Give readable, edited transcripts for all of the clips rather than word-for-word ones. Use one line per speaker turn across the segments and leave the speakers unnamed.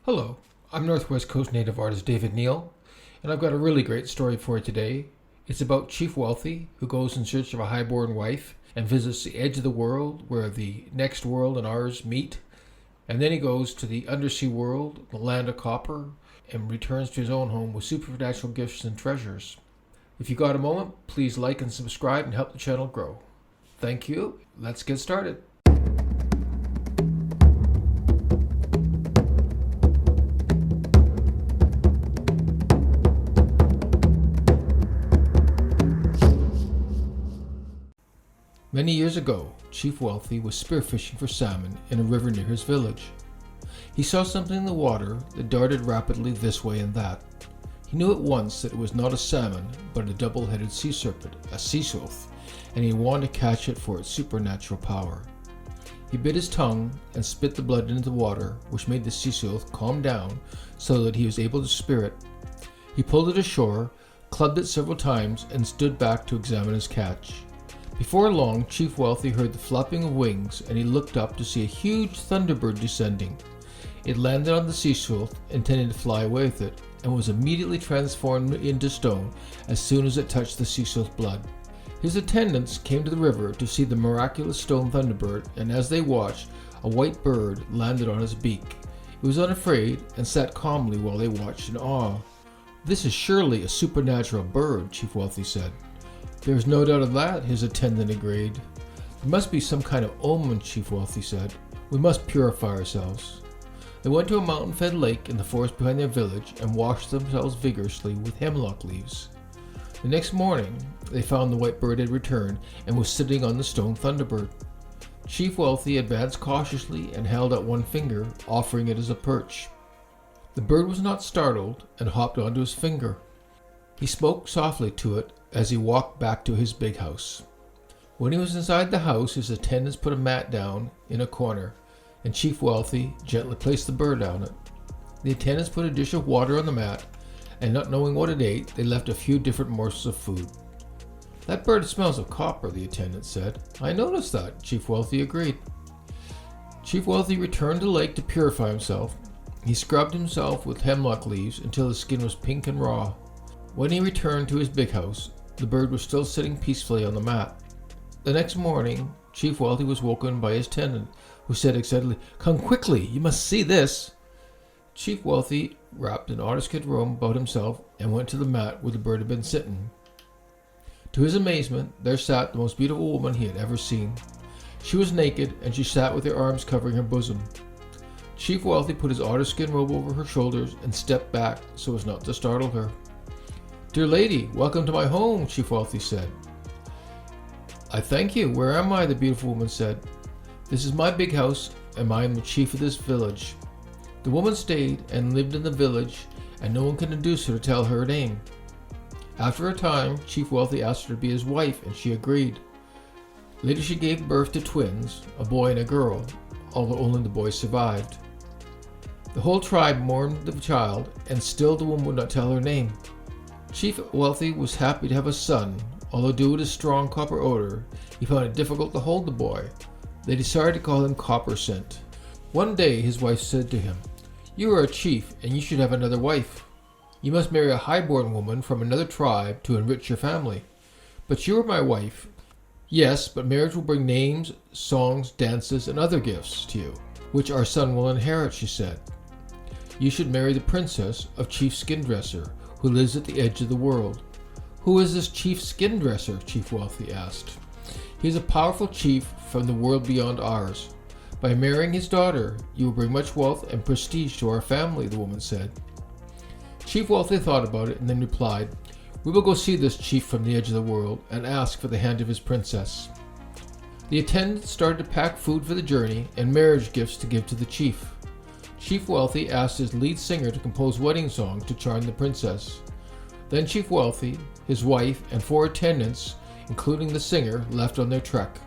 Hello, I'm Northwest Coast native artist David Neal, and I've got a really great story for you today. It's about Chief Wealthy, who goes in search of a highborn wife and visits the edge of the world where the next world and ours meet. And then he goes to the undersea world, the land of copper, and returns to his own home with supernatural gifts and treasures. If you got a moment, please like and subscribe and help the channel grow. Thank you. Let's get started. Many years ago, Chief Wealthy was spearfishing for salmon in a river near his village. He saw something in the water that darted rapidly this way and that. He knew at once that it was not a salmon, but a double-headed sea serpent, a sea sloth, and he wanted to catch it for its supernatural power. He bit his tongue and spit the blood into the water, which made the sea sloth calm down so that he was able to spear it. He pulled it ashore, clubbed it several times, and stood back to examine his catch. Before long, Chief Wealthy heard the flapping of wings, and he looked up to see a huge thunderbird descending. It landed on the sea sloth, intending to fly away with it, and was immediately transformed into stone as soon as it touched the sea sloth's blood. His attendants came to the river to see the miraculous stone thunderbird, and as they watched, a white bird landed on its beak. It was unafraid and sat calmly while they watched in awe. "This is surely a supernatural bird," Chief Wealthy said. "There's no doubt of that," his attendant agreed. "There must be some kind of omen," Chief Wealthy said. "We must purify ourselves." They went to a mountain-fed lake in the forest behind their village and washed themselves vigorously with hemlock leaves. The next morning, they found the white bird had returned and was sitting on the stone thunderbird. Chief Wealthy advanced cautiously and held out one finger, offering it as a perch. The bird was not startled and hopped onto his finger. He spoke softly to it as he walked back to his big house. When he was inside the house, his attendants put a mat down in a corner, and Chief Wealthy gently placed the bird on it. The attendants put a dish of water on the mat, and not knowing what it ate, they left a few different morsels of food. "That bird smells of copper," the attendant said. "I noticed that," Chief Wealthy agreed. Chief Wealthy returned to the lake to purify himself. He scrubbed himself with hemlock leaves until his skin was pink and raw. When he returned to his big house, the bird was still sitting peacefully on the mat. The next morning, Chief Wealthy was woken by his attendant, who said excitedly, "Come quickly, you must see this." Chief Wealthy wrapped an oilskin robe about himself and went to the mat where the bird had been sitting. To his amazement, there sat the most beautiful woman he had ever seen. She was naked, and she sat with her arms covering her bosom. Chief Wealthy put his oilskin robe over her shoulders and stepped back so as not to startle her. "Dear lady, welcome to my home," Chief Wealthy said. "I thank you. Where am I?" the beautiful woman said. "This is my big house, and I am the chief of this village." The woman stayed and lived in the village, and no one could induce her to tell her name. After a time, Chief Wealthy asked her to be his wife, and she agreed. Later she gave birth to twins, a boy and a girl, although only the boy survived. The whole tribe mourned the child, and still the woman would not tell her name. Chief Wealthy was happy to have a son, although due to his strong copper odor, he found it difficult to hold the boy. They decided to call him Copper Scent. One day his wife said to him, "You are a chief, and you should have another wife. You must marry a highborn woman from another tribe to enrich your family. But you are my wife." "Yes, but marriage will bring names, songs, dances, and other gifts to you, which our son will inherit," she said. "You should marry the princess of Chief Skin Dresser, who lives at the edge of the world." "Who is this Chief Skin Dresser?" Chief Wealthy asked. "He is a powerful chief from the world beyond ours. By marrying his daughter, you will bring much wealth and prestige to our family," the woman said. Chief Wealthy thought about it and then replied, "We will go see this chief from the edge of the world and ask for the hand of his princess." The attendants started to pack food for the journey and marriage gifts to give to the chief. Chief Wealthy asked his lead singer to compose wedding songs to charm the princess. Then Chief Wealthy, his wife, and 4 attendants, including the singer, left on their trek.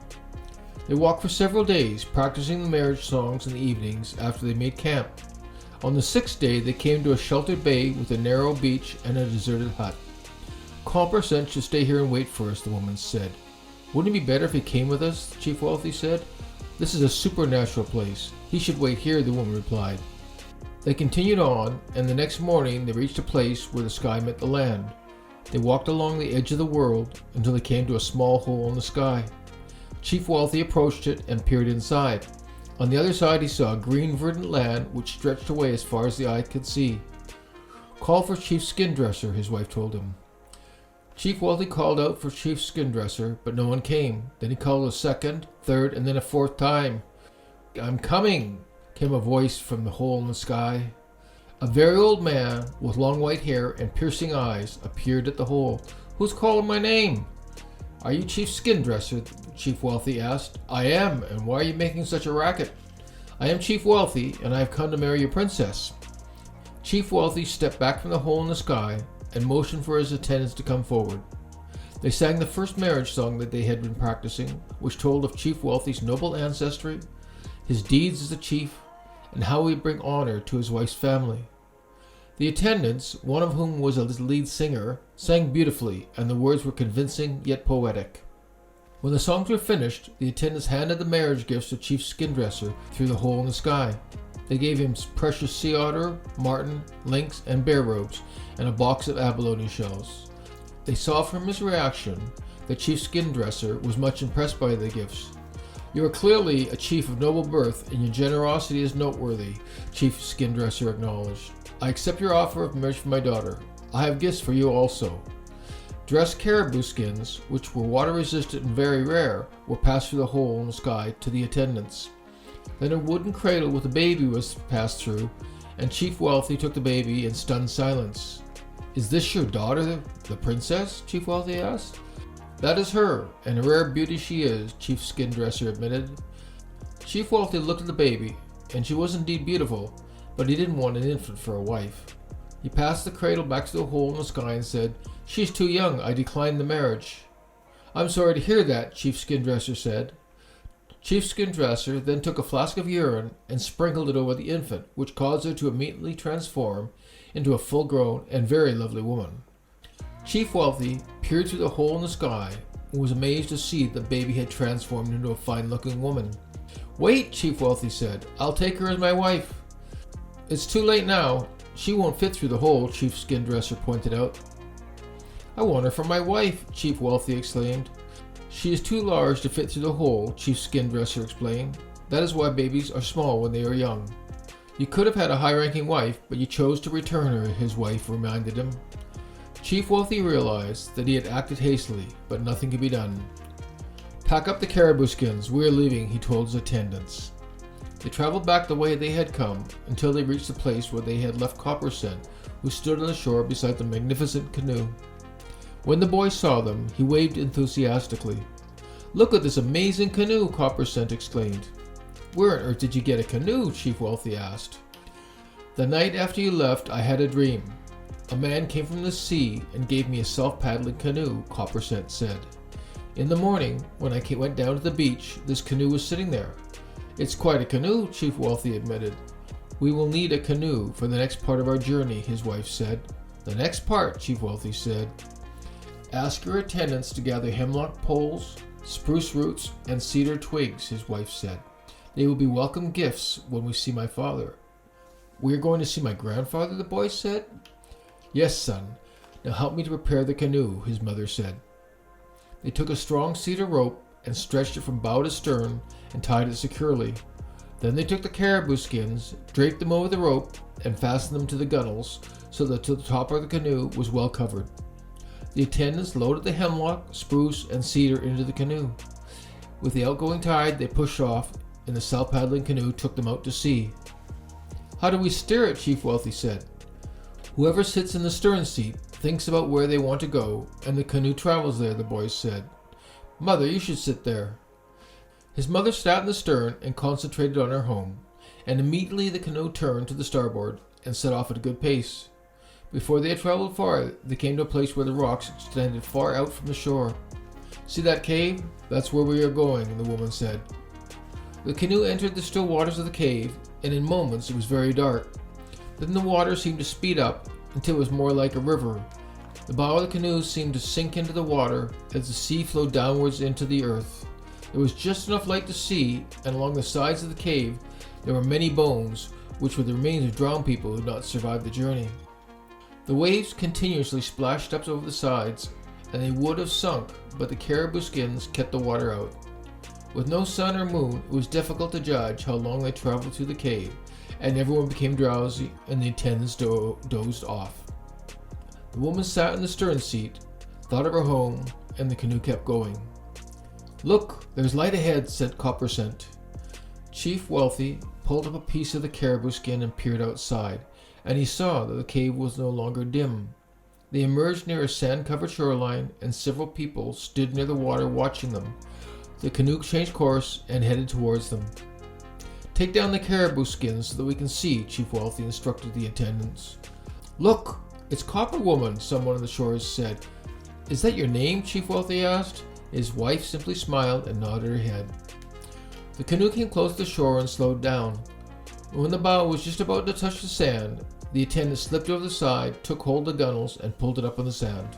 They walked for several days, practicing the marriage songs in the evenings after they made camp. On the 6th day, they came to a sheltered bay with a narrow beach and a deserted hut. "Copper Scent should stay here and wait for us," the woman said. "Wouldn't it be better if he came with us?" Chief Wealthy said. "This is a supernatural place. He should wait here," the woman replied. They continued on, and the next morning they reached a place where the sky met the land. They walked along the edge of the world until they came to a small hole in the sky. Chief Wealthy approached it and peered inside. On the other side he saw a green verdant land which stretched away as far as the eye could see. "Call for Chief Skin Dresser," his wife told him. Chief Wealthy called out for Chief Skin Dresser, but no one came. Then he called a second, third, and then a fourth time. "I'm coming," came a voice from the hole in the sky. A very old man with long white hair and piercing eyes appeared at the hole. "Who's calling my name?" "Are you Chief Skin Dresser?" Chief Wealthy asked. "I am, and why are you making such a racket?" "I am Chief Wealthy, and I have come to marry your princess." Chief Wealthy stepped back from the hole in the sky and motioned for his attendants to come forward. They sang the first marriage song that they had been practicing, which told of Chief Wealthy's noble ancestry, his deeds as a chief, and how he would bring honor to his wife's family. The attendants, one of whom was a lead singer, sang beautifully, and the words were convincing yet poetic. When the songs were finished, the attendants handed the marriage gifts to Chief Skin Dresser through the hole in the sky. They gave him precious sea otter, marten, lynx, and bear robes, and a box of abalone shells. They saw from his reaction that Chief Skin Dresser was much impressed by the gifts. "You are clearly a chief of noble birth, and your generosity is noteworthy," Chief Skin Dresser acknowledged. "I accept your offer of marriage for my daughter. I have gifts for you also." Dressed caribou skins, which were water resistant and very rare, were passed through the hole in the sky to the attendants. Then a wooden cradle with a baby was passed through, and Chief Wealthy took the baby in stunned silence. "Is this your daughter, the princess?" Chief Wealthy asked. "That is her, and a rare beauty she is," Chief Skin Dresser admitted. Chief Wealthy looked at the baby, and she was indeed beautiful, but he didn't want an infant for a wife. He passed the cradle back to the hole in the sky and said, "She's too young, I decline the marriage." "I'm sorry to hear that," Chief Skin Dresser said. Chief Skin Dresser then took a flask of urine and sprinkled it over the infant, which caused her to immediately transform into a full-grown and very lovely woman. Chief Wealthy peered through the hole in the sky and was amazed to see that the baby had transformed into a fine-looking woman. "Wait," Chief Wealthy said, "I'll take her as my wife." "It's too late now. She won't fit through the hole," Chief Skin Dresser pointed out. "I want her for my wife," Chief Wealthy exclaimed. "She is too large to fit through the hole," Chief Skin Dresser explained. "That is why babies are small when they are young." "You could have had a high-ranking wife, but you chose to return her," his wife reminded him. Chief Wealthy realized that he had acted hastily, but nothing could be done. "Pack up the caribou skins, we are leaving," he told his attendants. They traveled back the way they had come until they reached the place where they had left Copper Scent, who stood on the shore beside the magnificent canoe. When the boy saw them, he waved enthusiastically. "Look at this amazing canoe," Copper Scent exclaimed. "Where on earth did you get a canoe?" Chief Wealthy asked. "The night after you left, I had a dream. A man came from the sea and gave me a self-paddling canoe," Copper Scent said. "In the morning, when I went down to the beach, this canoe was sitting there." "It's quite a canoe," Chief Wealthy admitted. "We will need a canoe for the next part of our journey," his wife said. "The next part," Chief Wealthy said. "Ask your attendants to gather hemlock poles, spruce roots, and cedar twigs," his wife said. "They will be welcome gifts when we see my father." "We are going to see my grandfather?" the boy said. "Yes, son. Now help me to prepare the canoe," his mother said. They took a strong cedar rope and stretched it from bow to stern and tied it securely. Then they took the caribou skins, draped them over the rope, and fastened them to the gunnels so that the top of the canoe was well covered. The attendants loaded the hemlock, spruce, and cedar into the canoe. With the outgoing tide, they pushed off, and the self-paddling canoe took them out to sea. "How do we steer it?" Chief Wealthy said. "Whoever sits in the stern seat thinks about where they want to go, and the canoe travels there," the boys said. "Mother, you should sit there." His mother sat in the stern and concentrated on her home, and immediately the canoe turned to the starboard and set off at a good pace. Before they had traveled far, they came to a place where the rocks extended far out from the shore. "See that cave? That's where we are going," the woman said. The canoe entered the still waters of the cave, and in moments it was very dark. Then the water seemed to speed up until it was more like a river. The bow of the canoe seemed to sink into the water as the sea flowed downwards into the earth. There was just enough light to see, and along the sides of the cave there were many bones, which were the remains of drowned people who had not survived the journey. The waves continuously splashed up over the sides, and they would have sunk, but the caribou skins kept the water out. With no sun or moon, it was difficult to judge how long they traveled through the cave, and everyone became drowsy and the attendants dozed off. The woman sat in the stern seat, thought of her home, and the canoe kept going. "Look, there's light ahead," said Copper Scent. Chief Wealthy pulled up a piece of the caribou skin and peered outside, and he saw that the cave was no longer dim. They emerged near a sand-covered shoreline, and several people stood near the water watching them. The canoe changed course and headed towards them. "Take down the caribou skins so that we can see," Chief Wealthy instructed the attendants. "Look, it's Copper Woman," someone on the shore said. "Is that your name?" Chief Wealthy asked. His wife simply smiled and nodded her head. The canoe came close to the shore and slowed down. When the bow was just about to touch the sand, the attendant slipped over the side, took hold of the gunnels, and pulled it up on the sand.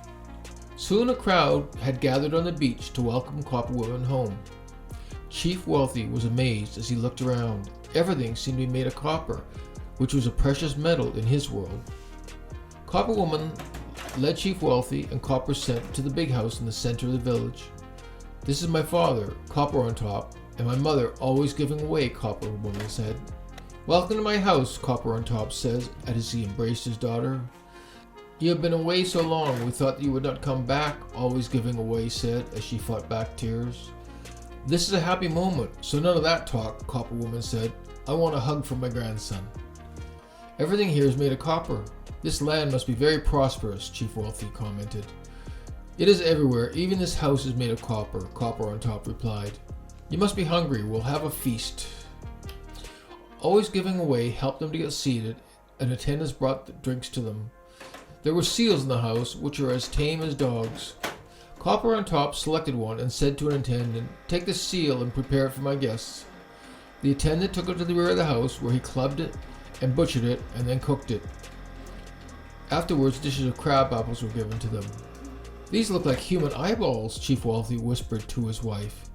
Soon a crowd had gathered on the beach to welcome Copper Woman home. Chief Wealthy was amazed as he looked around. Everything seemed to be made of copper, which was a precious metal in his world. Copper Woman led Chief Wealthy and Copper Scent to the big house in the center of the village. "This is my father, Copper on Top, and my mother, always giving away," Copper Woman said. "Welcome to my house," Copper on Top says as he embraced his daughter. "You have been away so long, we thought that you would not come back," Always Giving Away said as she fought back tears. "This is a happy moment, so none of that talk," Copper Woman said. "I want a hug from my grandson." "Everything here is made of copper. This land must be very prosperous," Chief Wealthy commented. "It is everywhere, even this house is made of copper," Copper on Top replied. "You must be hungry, we'll have a feast." Always Giving Away helped them to get seated, and attendants brought the drinks to them. There were seals in the house, which are as tame as dogs. Copper on Top selected one and said to an attendant, "Take this seal and prepare it for my guests." The attendant took it to the rear of the house, where he clubbed it and butchered it and then cooked it. Afterwards, dishes of crab apples were given to them. "These look like human eyeballs," Chief Wealthy whispered to his wife.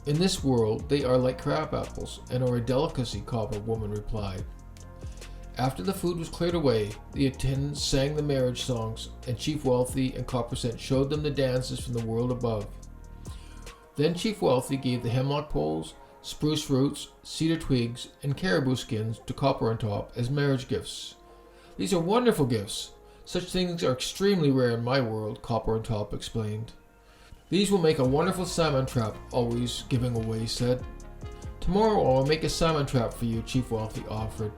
"In this world, they are like crab apples and are a delicacy," Copper Woman replied. After the food was cleared away, the attendants sang the marriage songs, and Chief Wealthy and Copper Scent showed them the dances from the world above. Then Chief Wealthy gave the hemlock poles, spruce roots, cedar twigs, and caribou skins to Copper on Top as marriage gifts. "These are wonderful gifts. Such things are extremely rare in my world," Copper on Top explained. "These will make a wonderful salmon trap," Always Giving Away said. "Tomorrow I will make a salmon trap for you," Chief Wealthy offered.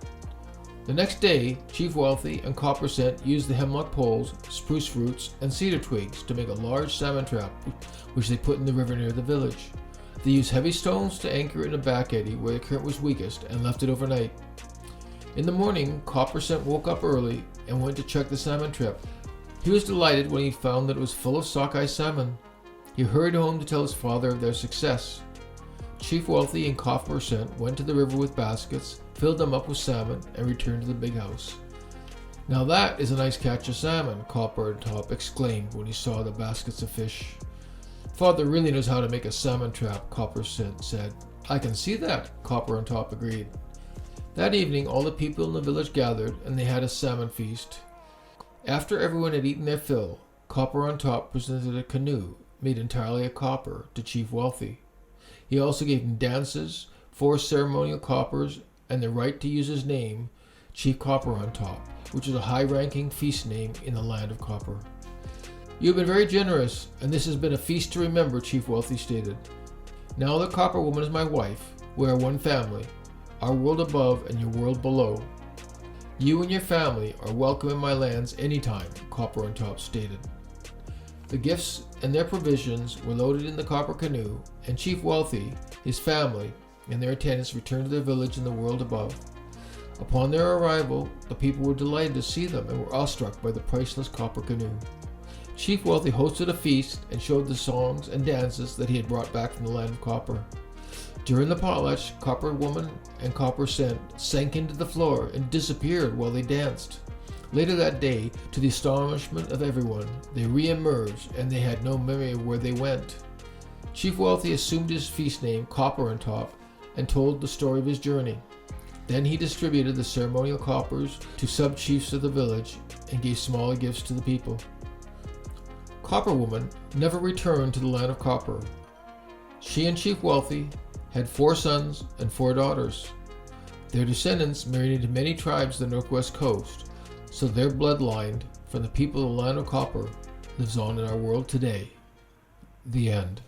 The next day, Chief Wealthy and Copper Scent used the hemlock poles, spruce roots, and cedar twigs to make a large salmon trap, which they put in the river near the village. They used heavy stones to anchor it in a back eddy where the current was weakest and left it overnight. In the morning, Copper Scent woke up early and went to check the salmon trap. He was delighted when he found that it was full of sockeye salmon. He hurried home to tell his father of their success. Chief Wealthy and Copper Scent went to the river with baskets, filled them up with salmon, and returned to the big house. "Now that is a nice catch of salmon," Copper on Top exclaimed when he saw the baskets of fish. "Father really knows how to make a salmon trap," Copper Scent said. "I can see that," Copper on Top agreed. That evening, all the people in the village gathered, and they had a salmon feast. After everyone had eaten their fill, Copper on Top presented a canoe, made entirely of copper, to Chief Wealthy. He also gave him dances, 4 ceremonial coppers, and the right to use his name, Chief Copper on Top, which is a high-ranking feast name in the land of copper. "You have been very generous, and this has been a feast to remember," Chief Wealthy stated. "Now that Copper Woman is my wife, we are one family, our world above and your world below. You and your family are welcome in my lands anytime," Copper on Top stated. The gifts and their provisions were loaded in the copper canoe, and Chief Wealthy, his family, and their attendants returned to their village in the world above. Upon their arrival, the people were delighted to see them and were awestruck by the priceless copper canoe. Chief Wealthy hosted a feast and showed the songs and dances that he had brought back from the land of copper. During the potlatch, Copper Woman and Copper Scent sank into the floor and disappeared while they danced. Later that day, to the astonishment of everyone, they re-emerged and they had no memory of where they went. Chief Wealthy assumed his feast name, Copper on Top, and told the story of his journey. Then he distributed the ceremonial coppers to sub-chiefs of the village and gave smaller gifts to the people. Copper Woman never returned to the land of copper. She and Chief Wealthy had 4 sons and 4 daughters. Their descendants married into many tribes of the northwest coast, so their bloodline from the people of the land of copper lives on in our world today. The end.